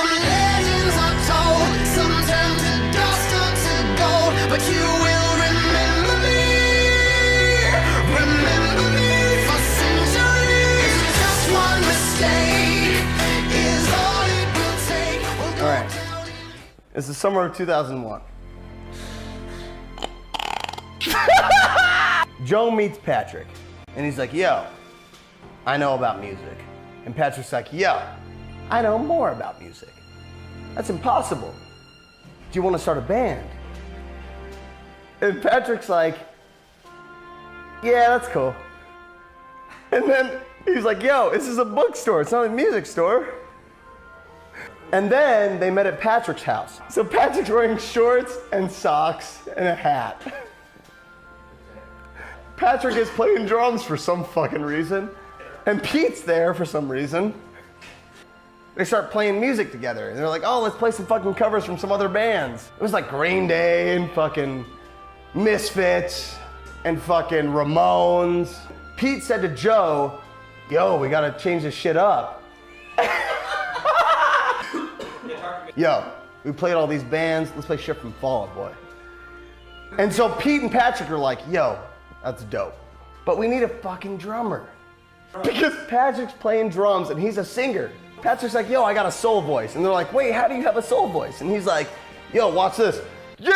Some legends are told, some turn to dust or to gold, but you will remember me for centuries. Just one mistake is all it will take. All right. It's the summer of 2001. Joe meets Patrick, and he's like, yo, I know about music. And Patrick's like, yo, I know more about music. That's impossible. Do you want to start a band? And Patrick's like, yeah, that's cool. And then he's like, yo, this is a bookstore, it's not a music store. And then they met at Patrick's house. So Patrick's wearing shorts and socks and a hat. Patrick is playing drums for some fucking reason. And Pete's there for some reason. They start playing music together. And they're like, oh, let's play some fucking covers from some other bands. It was like Green Day and fucking Misfits and fucking Ramones. Pete said to Joe, yo, we gotta change this shit up. Yo, we played all these bands, let's play shit from Fall Out Boy. And so Pete and Patrick are like, yo, that's dope. But we need a fucking drummer. Because Patrick's playing drums and he's a singer. Patrick's like, yo, I got a soul voice. And they're like, wait, how do you have a soul voice? And he's like, yo, watch this. Yeah!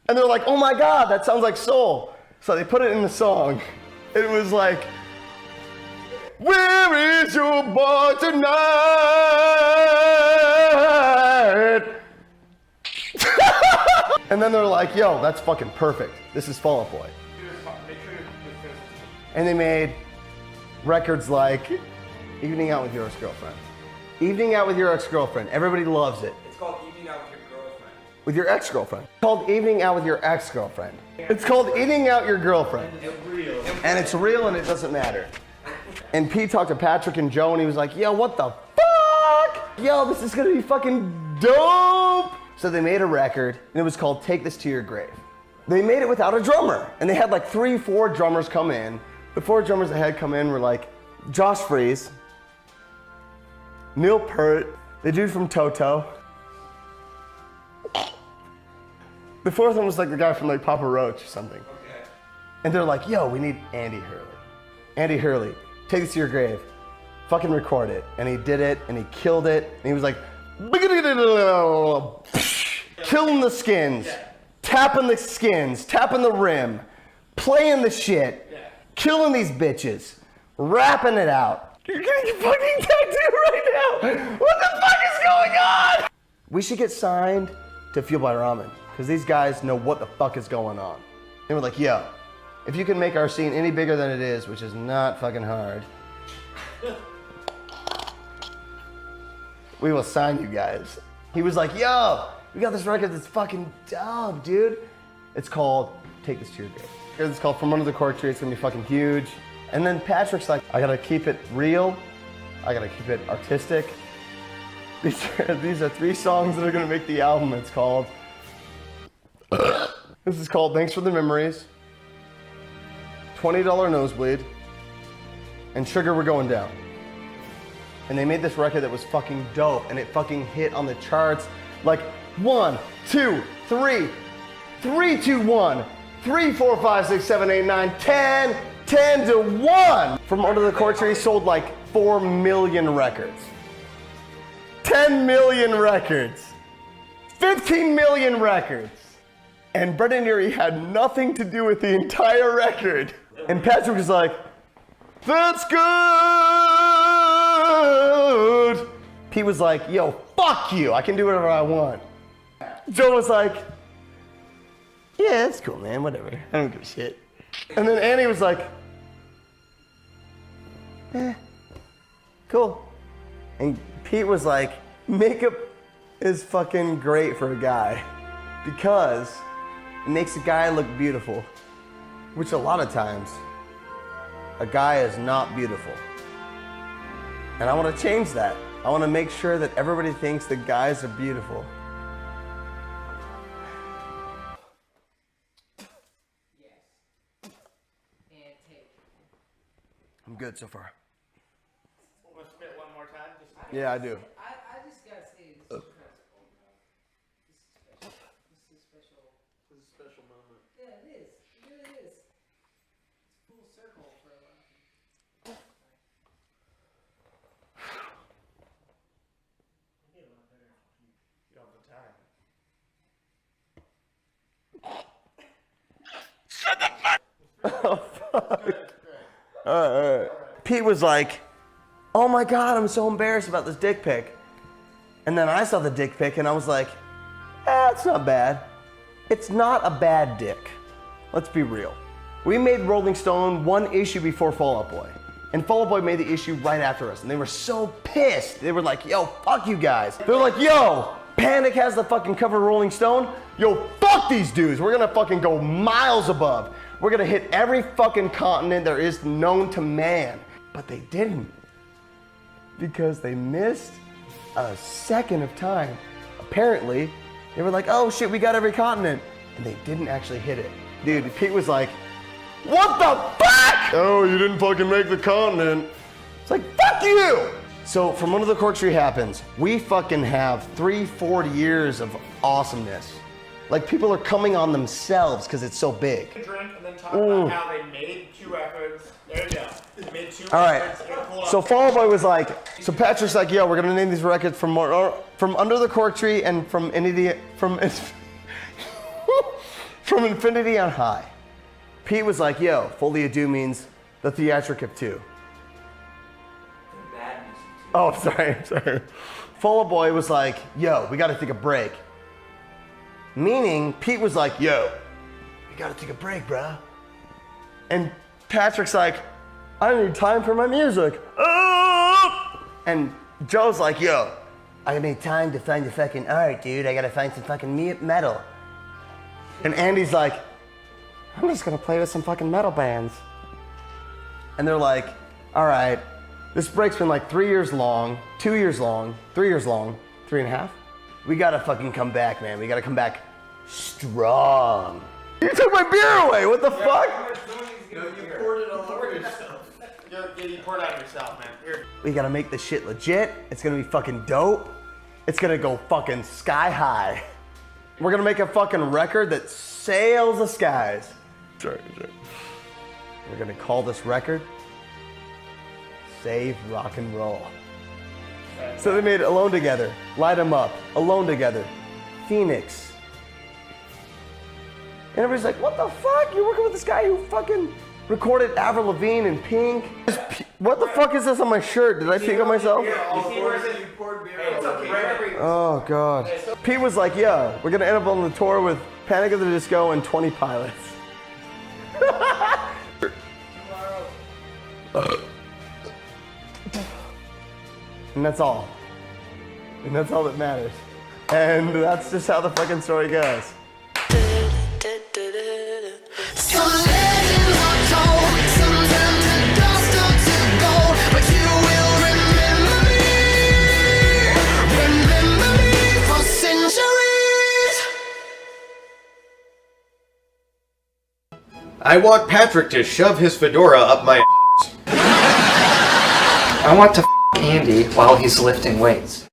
And they're like, oh my God, that sounds like soul. So they put it in the song. It was like, where is your boy tonight? And then they're like, yo, that's fucking perfect. This is Fall Out Boy. And they made records like Evening Out with Your Ex-Girlfriend. Evening Out with Your Ex-Girlfriend. Everybody loves it. It's called Evening Out with Your Girlfriend. With your ex-girlfriend. It's called Evening Out with Your Ex-Girlfriend. It's called Eating Out Your Girlfriend. And it's real and it doesn't matter. And Pete talked to Patrick and Joe and he was like, yo, what the fuck? Yo, this is gonna be fucking dope. So they made a record and it was called Take This to Your Grave. They made it without a drummer. And they had like 3-4 drummers come in. The 4 drummers that had come in were like Josh Freese, Neil Peart, the dude from Toto. The 4th one was like the guy from like Papa Roach or something. Okay. And they're like, yo, we need Andy Hurley. Andy Hurley, Take This to Your Grave. Fucking record it. And he did it and he killed it. And he was like, killing the skins, tapping the skins, tapping the rim, playing the shit, killing these bitches, rapping it out. You're getting fucking tattooed right now. What the fuck is going on? We should get signed to Fuel by Ramen because these guys know what the fuck is going on. They were like, yo, if you can make our scene any bigger than it is, which is not fucking hard, we will sign you guys. He was like, yo, we got this record that's fucking dope, dude. It's called Take This to Your Grave. It's called From Under the Cork Tree. It's gonna be fucking huge. And then Patrick's like, I gotta keep it real. I gotta keep it artistic. These are 3 songs that are gonna make the album. It's called, this is called Thanks for the Memories, $20 Nosebleed, and Sugar We're Going Down. And they made this record that was fucking dope, and it fucking hit on the charts like 1, 2, 3, 3, 2, 1, 3, 4, 5, 6, 7, 8, 9, 10, 10 to 1. From Under the Cork Tree sold like 4 million records. 10 million records. 15 million records. And Brendon Urie had nothing to do with the entire record. And Patrick was like, that's good. Pete was like, yo, fuck you. I can do whatever I want. Joe was like, yeah, that's cool, man, whatever. I don't give a shit. And then Annie was like, cool. And Pete was like, makeup is fucking great for a guy because it makes a guy look beautiful, which a lot of times a guy is not beautiful. And I want to change that. I want to make sure that everybody thinks that guys are beautiful. good so far. Want to spit one more time? Yeah, I do. I just gotta say, this is special. This is special. This is a special moment. Yeah, it is. It really is. It's full circle for a lot of people. I get a lot better if you You don't have the time. Pete was like, oh my God, I'm so embarrassed about this dick pic. And then I saw the dick pic and I was like, it's not bad. It's not a bad dick. Let's be real. We made Rolling Stone one issue before Fall Out Boy. And Fall Out Boy made the issue right after us. And they were so pissed. They were like, yo, fuck you guys. They're like, yo, Panic has the fucking cover of Rolling Stone. Yo, fuck these dudes. We're gonna fucking go miles above. We're gonna hit every fucking continent there is known to man. But they didn't. Because they missed a second of time. Apparently, they were like, oh shit, we got every continent. And they didn't actually hit it. Dude, Pete was like, what the fuck? Oh, you didn't fucking make the continent. It's like, fuck you! So from Under the Corkscrew happens, we fucking have 3-4 years of awesomeness. Like people are coming on themselves because it's so big. Drink and then talk about how they made 2 records. There you go. They made 2 All right. records. So Fall Out Boy was like, so Patrick's like, yo, we're gonna name these records from Under the Cork Tree and from Infinity on High. Pete was like, yo, Folie à Deux means the theatric of 2. Oh, sorry. Fall Out Boy was like, yo, we gotta take a break. Meaning, Pete was like, yo, we gotta take a break, bruh. And Patrick's like, I need time for my music. And Joe's like, yo, I need time to find the fucking art, dude. I gotta find some fucking metal. And Andy's like, I'm just gonna play with some fucking metal bands. And they're like, all right, this break's been like 3 years long, 2 years long, 3 years long, 3.5. We gotta fucking come back, man. We gotta come back strong. You took my beer away, what the fuck? No, you poured it all over yourself. Yeah, you poured it on yourself, man. Here. We gotta make this shit legit. It's gonna be fucking dope. It's gonna go fucking sky high. We're gonna make a fucking record that sails the skies. Sorry. We're gonna call this record Save Rock and Roll. So they made Alone Together, Light 'Em Up, Alone Together, Phoenix. And everybody's like, what the fuck? You're working with this guy who fucking recorded Avril Lavigne and Pink? What the fuck is this on my shirt? Did I pee on myself? You poured beer. It's okay. Oh God. Pete was like, yeah, we're gonna end up on the tour with Panic at the Disco and 20 Pilots. And that's all. And that's all that matters. And that's just how the fucking story goes. Some legends are told, some turn to dust or to gold, but you will remember me for centuries. I want Patrick to shove his fedora up my ass. I want to f*** Andy while he's lifting weights.